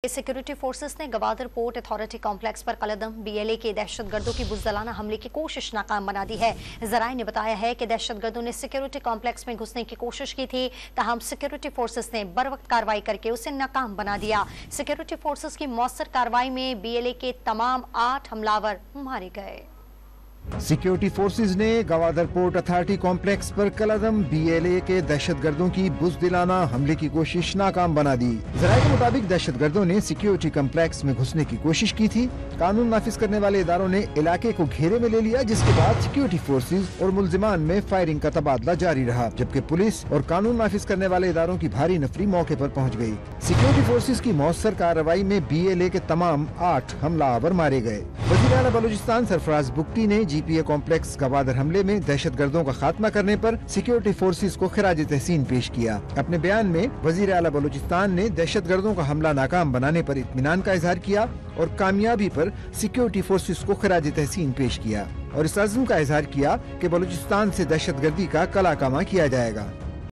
Security forces ने Gwadar port authority complex पर कलदम BLA के दहशतगर्दों की बुज़दिलाना हमले की कोशिश नाकाम बना दी है। ज़राए ने बताया है कि दहशतगर्दों ने सिक्योरिटी कॉम्प्लेक्स में घुसने की कोशिश की थी, ताहम सिक्योरिटी फोर्सेस ने बरवक्त कार्रवाई करके उसे नाकाम बना दिया। सिक्योरिटी फोर्सेस की मौसर कार्रवाई में बीएलए के तमाम 8 हमलावर मारे गए। सिक्योरिटी फोर्सेज ने गवादर पोर्ट अथॉरिटी कॉम्प्लेक्स पर कलदम बीएलए के दहशतगर्दों की बुज़दिलाना हमले की कोशिश नाकाम बना दी। ज़राए के मुताबिक दहशतगर्दों ने सिक्योरिटी कॉम्प्लेक्स में घुसने की कोशिश की थी। कानून नाफिज करने वाले इदारों ने इलाके को घेरे में ले लिया, जिसके बाद सिक्योरिटी फोर्सेज और मुल्जिमान में फायरिंग का तबादला जारी रहा, जबकि पुलिस और कानून नाफिज करने वाले इदारों की भारी नफरी मौके पर पहुँच गयी। सिक्योरिटी फोर्सेज की मौसर कार्रवाई में बीएलए के तमाम 8 हमलावर मारे गए। वज़ीर आला बलूचिस्तान सरफराज बुगटी ने जीपीए कॉम्प्लेक्स गवादर हमले में दहशतगर्दों का खात्मा करने पर सिक्योरिटी फोर्सेस को खिराज तहसीन पेश किया। अपने बयान में वज़ीर आला बलूचिस्तान ने दहशतगर्दों का हमला नाकाम बनाने पर इत्मीनान का इजहार किया और कामयाबी पर सिक्योरिटी फोर्सेस को खिराज तहसीन पेश किया और इस अज़्म का इजहार किया कि बलूचिस्तान से दहशतगर्दी का कला कमा किया जाएगा।